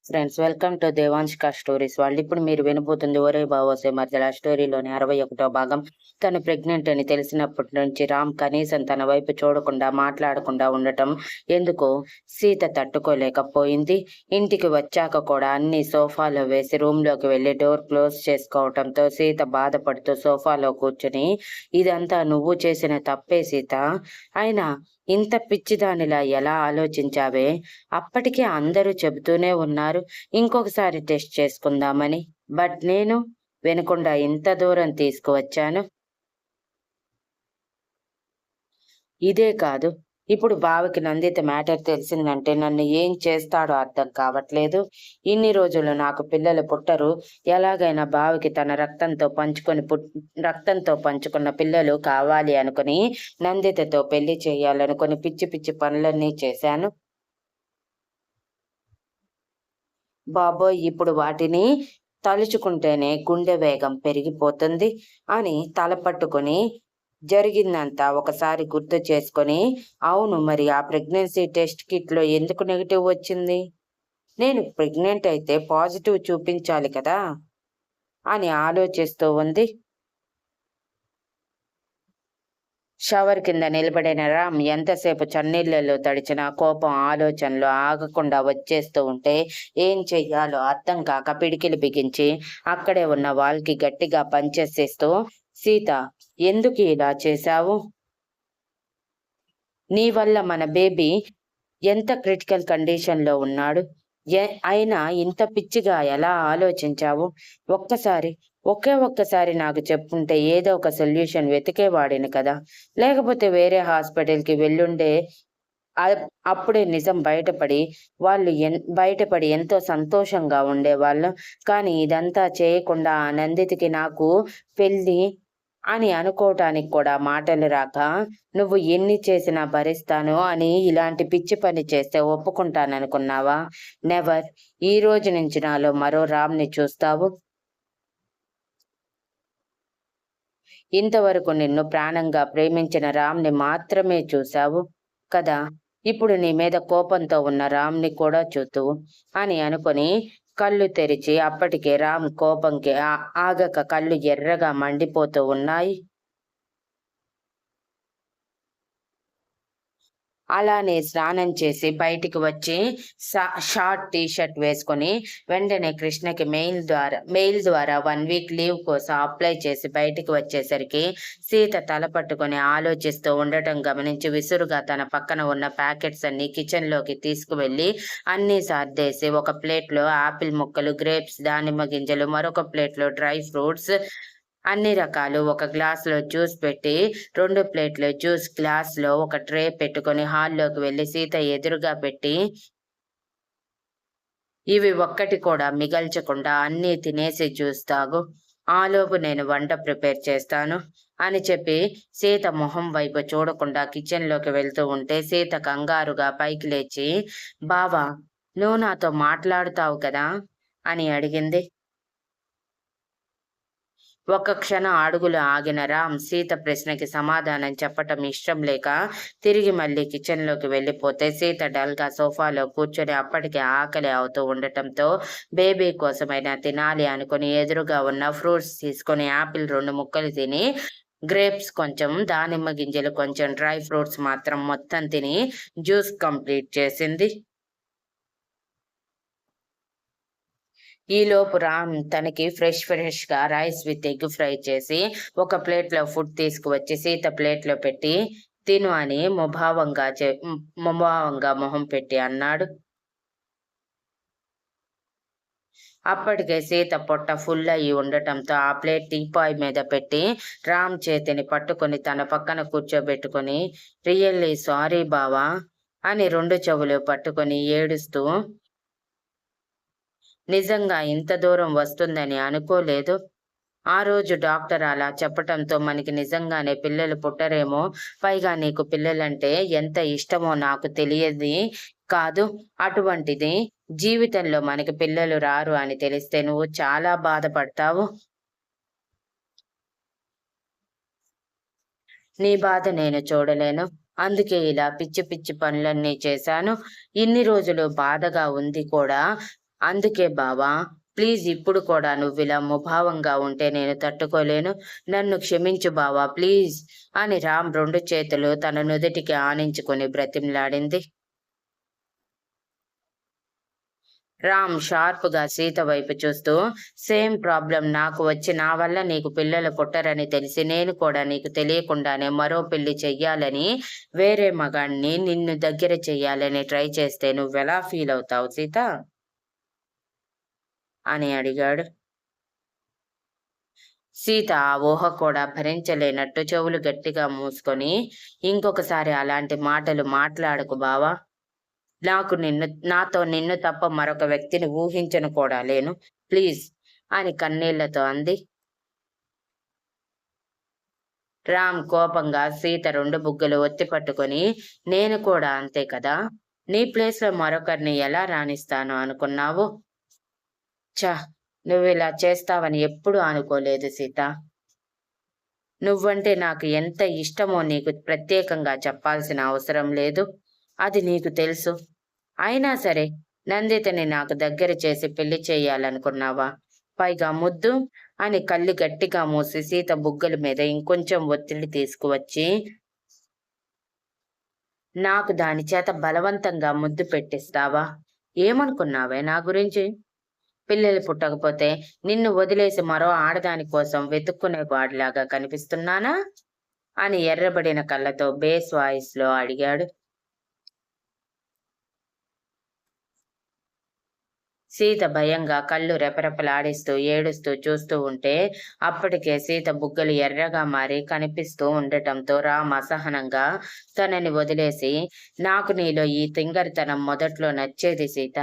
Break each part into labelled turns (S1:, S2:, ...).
S1: Friends, welcome to Devanshika stories వాళ్ళు. ఇప్పుడు మీరు వినబోతుంది ఒరే బావోసే మధ్యలో స్టోరీలోని 61వ భాగం. తను ప్రెగ్నెంట్ అని తెలిసినప్పటి నుంచి రామ్ కనీసం తన వైపు చూడకుండా మాట్లాడకుండా ఉండటం ఎందుకో సీత తట్టుకోలేకపోయింది. ఇంటికి వచ్చాక కూడా అన్ని సోఫాలో వేసి రూమ్లోకి వెళ్ళి డోర్ క్లోజ్ చేసుకోవటంతో సీత బాధపడుతూ సోఫాలో కూర్చుని, ఇదంతా నువ్వు చేసిన తప్పే సీత, అయినా ఇంత పిచ్చిదానిలా ఎలా ఆలోచించావే? అప్పటికే అందరూ చెబుతూనే ఉన్నారు ఇంకొకసారి టెస్ట్ చేసుకుందామని. బట్ నేను వినకుండా ఇంత దూరం తీసుకువచ్చాను. ఇదే కాదు, ఇప్పుడు బావకి నందిత మ్యాటర్ తెలిసిందంటే నన్ను ఏం చేస్తాడో అర్థం కావట్లేదు. ఇన్ని రోజులు నాకు పిల్లలు పుట్టరు, ఎలాగైనా బావకి తన రక్తంతో పంచుకున్న పిల్లలు కావాలి అనుకుని నందితతో పెళ్లి చేయాలనుకుని పిచ్చి పిచ్చి పనులన్నీ చేశాను. బాబోయ్, ఇప్పుడు వాటిని తలుచుకుంటేనే గుండె వేగం పెరిగిపోతుంది అని తల పట్టుకొని జరిగిందంతా ఒకసారి గుర్తు చేసుకొని, అవును మరి ఆ ప్రెగ్నెన్సీ టెస్ట్ కిట్లో ఎందుకు నెగిటివ్ వచ్చింది? నేను ప్రెగ్నెంట్ అయితే పాజిటివ్ చూపించాలి కదా అని ఆలోచిస్తూ ఉంది. షవర్ కింద నిలబడిన రామ్ ఎంతసేపు చన్నీళ్లలో తడిచిన కోపం ఆలోచనలు ఆగకుండా వచ్చేస్తూ ఉంటే ఏం చెయ్యాలో అర్థం కాక పిడికిలు బిగించి అక్కడే ఉన్న వాల్కి గట్టిగా పంచేసేస్తూ, సీత, ఎందుకు ఇలా చేశావు? నీ వల్ల మన బేబీ ఎంత క్రిటికల్ కండిషన్లో ఉన్నాడు. అయినా ఇంత పిచ్చిగా ఎలా ఆలోచించావు? ఒక్కసారి నాకు చెప్పుంటే ఏదో ఒక సొల్యూషన్ వెతికేవాడిని కదా. లేకపోతే వేరే హాస్పిటల్కి వెళ్ళుండే. అప్పుడే నిజం బయటపడి ఎంతో సంతోషంగా ఉండేవాళ్ళం. కానీ ఇదంతా చేయకుండా ఆ నందితికి నాకు పెళ్ళి అని అనుకోవటానికి కూడా మాటలు రాక, నువ్వు ఎన్ని చేసినా భరిస్తాను అని ఇలాంటి పిచ్చి పని చేస్తే ఒప్పుకుంటాననుకున్నావా? నెవర్. ఈ రోజు నుంచి నాలో మరో రామ్ని చూస్తావు. ఇంతవరకు నిన్ను ప్రాణంగా ప్రేమించిన రామ్ని మాత్రమే చూశావు కదా. ఇప్పుడు నీ మీద కోపంతో ఉన్న రామ్ని కూడా చూతువు అని అనుకుని కళ్ళు తెరిచి, అప్పటికే రామ్ కోపంకి ఆగక కళ్ళు ఎర్రగా మండిపోతూ ఉన్నాయి. అలానే స్నానం చేసి బయటికి వచ్చి షార్ట్ టీషర్ట్ వేసుకొని వెంటనే కృష్ణకి మెయిల్ ద్వారా 1 వీక్ లీవ్ కోసం అప్లై చేసి బయటికి వచ్చేసరికి సీత తల పట్టుకొని ఆలోచిస్తూ ఉండటం గమనించి విసురుగా తన పక్కన ఉన్న ప్యాకెట్స్ అన్ని కిచెన్లోకి తీసుకువెళ్ళి అన్నీ సర్దేసి ఒక ప్లేట్లో ఆపిల్ ముక్కలు, గ్రేప్స్, దానిమ్మ గింజలు, మరొక ప్లేట్లో డ్రై ఫ్రూట్స్ అన్ని రకాలు, ఒక గ్లాసులో జ్యూస్ పెట్టి 2 ప్లేట్ల జ్యూస్ గ్లాస్లో ఒక ట్రే పెట్టుకొని హాల్లోకి వెళ్ళి సీత ఎదురుగా పెట్టి, ఇవి ఒక్కటి కూడా మిగల్చకుండా అన్నీ తినేసి జ్యూస్ తాగు, ఆలోపు నేను వంట ప్రిపేర్ చేస్తాను అని చెప్పి సీత మొహం వైపు చూడకుండా కిచెన్లోకి వెళ్తూ ఉంటే సీత కంగారుగా పైకి లేచి, బావా, నువ్వు నాతో మాట్లాడుతావు కదా అని అడిగింది. ఒక్క క్షణం అడుగులు ఆగిన రామ్ సీత ప్రశ్నకి సమాధానం చెప్పటం ఇష్టం లేక తిరిగి మళ్ళీ కిచెన్లోకి వెళ్ళిపోతే సీత డల్గా సోఫాలో కూర్చొని అప్పటికే ఆకలి అవుతూ ఉండటంతో బేబీ కోసమైనా తినాలి అనుకుని ఎదురుగా ఉన్న ఫ్రూట్స్ తీసుకొని యాపిల్ 2 ముక్కలు తిని, గ్రేప్స్ కొంచెం, దానిమ్మ గింజలు కొంచెం, డ్రై ఫ్రూట్స్ మాత్రం మొత్తం తిని జ్యూస్ కంప్లీట్ చేసింది. ఈలోపు రామ్ తనకి ఫ్రెష్గా రైస్ విత్ ఎగ్ ఫ్రై చేసి ఒక ప్లేట్లో ఫుడ్ తీసుకువచ్చి సీత ప్లేట్లో పెట్టి, తిను అని ముభావంగా మొహం పెట్టి అన్నాడు. అప్పటికే సీత పొట్ట ఫుల్ అయి ఉండటంతో ఆ ప్లేట్ టీపాయ్ మీద పెట్టి రామ్ చేతిని పట్టుకొని తన పక్కన కూర్చోబెట్టుకుని, రియల్లీ సారీ బావా అని 2 చెవులు పట్టుకొని ఏడుస్తూ, నిజంగా ఇంత దూరం వస్తుందని అనుకోలేదు. ఆ రోజు డాక్టర్ అలా చెప్పటంతో మనకి నిజంగానే పిల్లలు పుట్టరేమో, పైగా నీకు పిల్లలంటే ఎంత ఇష్టమో నాకు తెలియదు కాదు. అటువంటిది జీవితంలో మనకి పిల్లలు రారు అని తెలిస్తే నువ్వు చాలా బాధపడతావు. నీ బాధ నేను చూడలేను. అందుకే ఇలా పిచ్చి పిచ్చి పనులన్నీ చేశాను. ఇన్ని రోజులు బాధగా ఉంది కూడా. అందుకే బావా, ప్లీజ్ ఇప్పుడు కూడా నువ్విలా ముభావంగా ఉంటే నేను తట్టుకోలేను. నన్ను క్షమించు బావా ప్లీజ్ అని రామ్ 2 చేతులు తన నుదిటికి ఆనించుకుని బ్రతిమలాడింది. రామ్ షార్ప్‌గా సీత వైపు చూస్తూ, సేమ్ ప్రాబ్లమ్ నాకు వచ్చి నా వల్ల నీకు పిల్లలు పుట్టరని తెలిసి నేను కూడా నీకు తెలియకుండానే మరో పెళ్లి చెయ్యాలని, వేరే మగాడిని నిన్ను దగ్గర చెయ్యాలని ట్రై చేస్తే నువ్వెలా ఫీలవుతావు సీత? అని అడిగాడు. సీత ఆ ఊహ కూడా భరించలేనట్టు చెవులు గట్టిగా మూసుకొని, ఇంకొకసారి అలాంటి మాటలు మాట్లాడకు బావా! నాతో నిన్ను తప్ప మరొక వ్యక్తిని ఊహించను కూడా లేను. ప్లీజ్ అని కన్నీళ్లతో అంది. రామ్ కోపంగా సీత 2 బుగ్గలు ఒత్తి పట్టుకొని, నేను కూడా అంతే కదా! నీ ప్లేస్‌లో మరొకరిని ఎలా రానిస్తాను అనుకున్నావు? ఛ! నువ్విలా చేస్తావని ఎప్పుడూ అనుకోలేదు సీత. నువ్వంటే నాకు ఎంత ఇష్టమో నీకు ప్రత్యేకంగా చెప్పాల్సిన అవసరం లేదు. అది నీకు తెలుసు. అయినా సరే, నందితని నాకు దగ్గర చేసి పెళ్లి చెయ్యాలనుకున్నావా? పైగా ముద్దు అని కళ్ళు గట్టిగా మూసి సీత బుగ్గల మీద ఇంకొంచెం ఒత్తిడి తీసుకువచ్చి, నాకు దాని చేత బలవంతంగా ముద్దు పెట్టిస్తావా? ఏమనుకున్నావే నా గురించి? పిల్లలు పుట్టకపోతే నిన్ను వదిలేసి మరో ఆడదాని కోసం వెతుక్కునే వాడిలాగా కనిపిస్తున్నానా? అని ఎర్రబడిన కళ్ళతో బేస్ వాయిస్‌లో అడిగాడు. సీత భయంగా కళ్ళు రెపరెపలాడిస్తూ ఏడుస్తూ చూస్తూ ఉంటే, అప్పటికే సీత బుగ్గలు ఎర్రగా మారి కనిపిస్తూ ఉండటంతో రామ్ అసహనంగా తనని వదిలేసి, నాకు నీలో ఈ తింగరితనం మొదట్లో నచ్చేది సీత.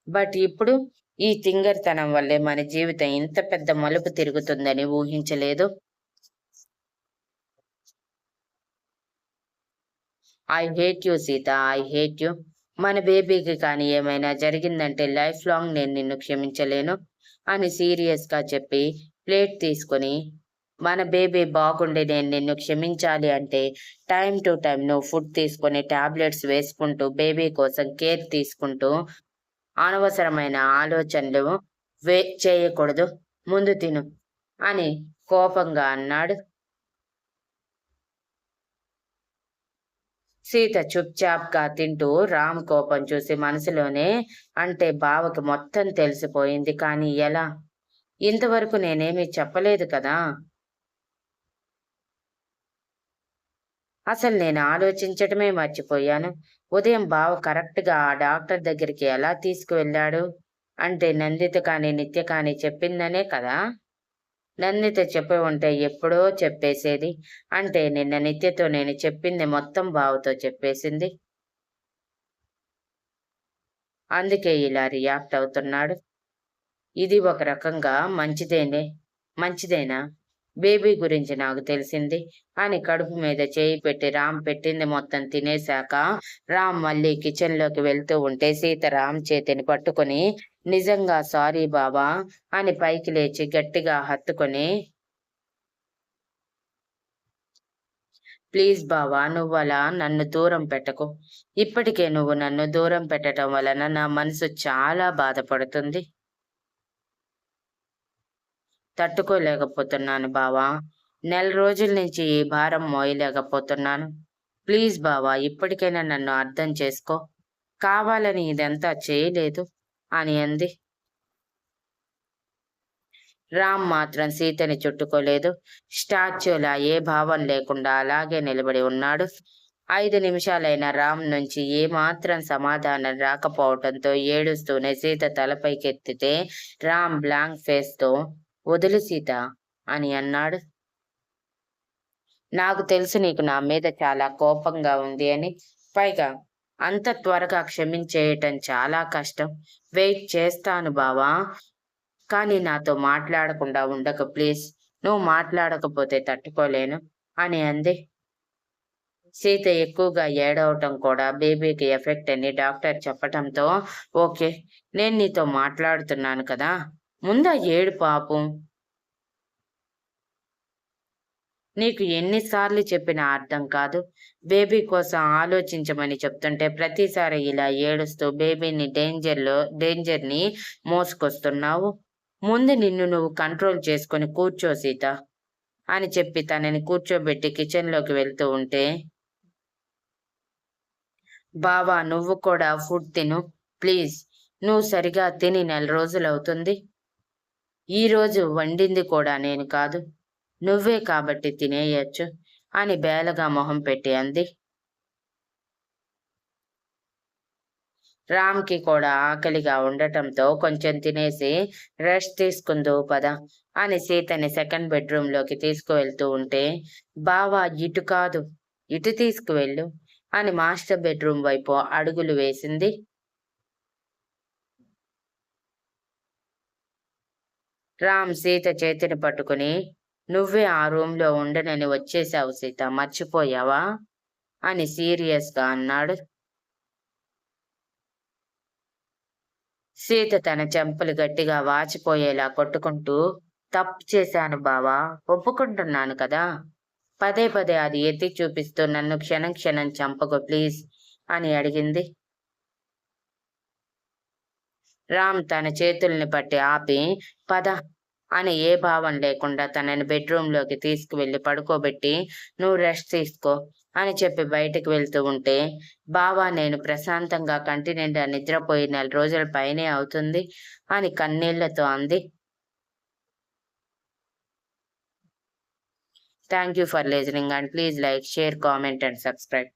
S1: బట్ ఇప్పుడు ఈ తింగరితనం వల్లే మన జీవితం ఇంత పెద్ద మలుపు తిరుగుతుందని ఊహించలేదు. I hate you Sita. I hate you. మన బేబీకి కానీ ఏమైనా జరిగిందంటే లైఫ్ లాంగ్ నేను నిన్ను క్షమించలేను అని సీరియస్‌గా చెప్పి ప్లేట్ తీసుకొని, మన బేబీ బాగుండి నేను నిన్ను క్షమించాలి అంటే టైమ్ టు టైమ్ నువ్వు ఫుడ్ తీసుకొని టాబ్లెట్స్ వేసుకుంటూ బేబీ కోసం కేర్ తీసుకుంటూ అనవసరమైన ఆలోచనలు చేయకూడదు. ముందు తిను అని కోపంగా అన్నాడు. సీత చుప్‌చాప్‌గా తింటూ రామ్ కోపం చూసి మనసులోనే, అంటే బావకి మొత్తం తెలిసిపోయింది. కానీ ఎలా? ఇంతవరకు నేనేమీ చెప్పలేదు కదా! అసలు నేను ఆలోచించటమే మర్చిపోయాను. ఉదయం బావ కరెక్ట్‌గా ఆ డాక్టర్ దగ్గరికి ఎలా తీసుకువెళ్ళాడు? అంటే నందిత కానీ, నిత్య కానీ చెప్పిందనే కదా! నందిత చెప్పి ఉంటే ఎప్పుడో చెప్పేసేది. అంటే నిన్న నిత్యతో నేను చెప్పింది మొత్తం బావతో చెప్పేసింది. అందుకే ఇలా రియాక్ట్ అవుతున్నాడు. ఇది ఒక రకంగా మంచిదేనా? బేబీ గురించి నాకు తెలిసింది అని కడుపు మీద చేయి పెట్టి రామ్ పెట్టింది మొత్తం తినేశాక, రామ్ మళ్ళీ కిచెన్‌లోకి వెళ్తూ ఉంటే సీత రామ్ చేతిని పట్టుకొని, నిజంగా సారీ బావా అని పైకి లేచి గట్టిగా హత్తుకొని, ప్లీజ్ బావా నువ్వలా నన్ను దూరం పెట్టకు. ఇప్పటికే నువ్వు నన్ను దూరం పెట్టటం వలన నా మనసు చాలా బాధపడుతుంది. తట్టుకోలేకపోతున్నాను బావా. నెల రోజుల నుంచి ఈ భారం మోయలేకపోతున్నాను. ప్లీజ్ బావా ఇప్పటికైనా నన్ను అర్థం చేసుకో. కావాలని ఇదంతా చేయలేదు అని అంది. రామ్ మాత్రం సీతని చుట్టుకోలేదు. స్టాచ్యూలా ఏ భావం లేకుండా అలాగే నిలబడి ఉన్నాడు. 5 నిమిషాలైనా రామ్ నుంచి ఏమాత్రం సమాధానం రాకపోవటంతో ఏడుస్తూనే సీత తలపైకెత్తితే రామ్ బ్లాంక్ ఫేస్‌తో వదులు సీత అని అన్నాడు. నాకు తెలుసు నీకు నా మీద చాలా కోపంగా ఉంది అని. పైగా అంత త్వరగా క్షమించేయటం చాలా కష్టం. వెయిట్ చేస్తాను బావా. కానీ నాతో మాట్లాడకుండా ఉండకు ప్లీజ్. నువ్వు మాట్లాడకపోతే తట్టుకోలేను అని అంది. సీత ఎక్కువగా ఏడవటం కూడా బేబీకి ఎఫెక్ట్ అని డాక్టర్ చెప్పటంతో, ఓకే. నేను నీతో మాట్లాడుతున్నాను కదా! ముందా ఏడుపు ఆపు. నీకు ఎన్నిసార్లు చెప్పినా అర్థం కాదు. బేబీ కోసం ఆలోచించమని చెప్తుంటే ప్రతిసారి ఇలా ఏడుస్తూ బేబీని డేంజర్‌ని మోసుకొస్తున్నావు. ముందు నిన్ను నువ్వు కంట్రోల్ చేసుకొని కూర్చో సీత అని చెప్పి తనని కూర్చోబెట్టి కిచెన్‌లోకి వెళ్తూ ఉంటే, బావ నువ్వు కూడా ఫుడ్ తిను ప్లీజ్. నువ్వు సరిగా తిని నెల రోజులవుతుంది. ఈరోజు వండింది కూడా నేను కాదు. నువ్వే కాబట్టి తినేయొచ్చు అని బేలగా మొహం పెట్టి అంది. రామ్‌కి కూడా ఆకలిగా ఉండటంతో కొంచెం తినేసి రెస్ట్ తీసుకుందువు పద అని సీతని సెకండ్ బెడ్‌రూమ్‌లోకి తీసుకువెళ్తూ ఉంటే, బావ ఇటు కాదు, ఇటు తీసుకువెళ్ళు అని మాస్టర్ బెడ్‌రూమ్ వైపు అడుగులు వేసింది. రామ్ సీత చేతిని పట్టుకుని, నువ్వే ఆ రూమ్‌లో ఉండనని వచ్చేశావు సీత మర్చిపోయావా? అని సీరియస్‌గా అన్నాడు. సీత తన చెంపలు గట్టిగా వాచిపోయేలా కొట్టుకుంటూ, తప్పు చేశాను బావా! ఒప్పుకుంటున్నాను కదా! పదే పదే అది ఎత్తి చూపిస్తూ నన్ను క్షణం క్షణం చంపకు ప్లీజ్ అని అడిగింది. రామ్ తన చేతుల్ని పట్టి ఆపి, పద అని ఏ భావం లేకుండా తనని బెడ్‌రూమ్‌లోకి తీసుకువెళ్ళి పడుకోబెట్టి, నువ్వు రెస్ట్ తీసుకో అని చెప్పి బయటికి వెళ్తూ ఉంటే, బావ నేను ప్రశాంతంగా కంటి నిండా నిద్రపోయి నెల రోజుల పైనే అవుతుంది అని కన్నీళ్లతో అంది. Thank you for listening and please like, share, comment and subscribe.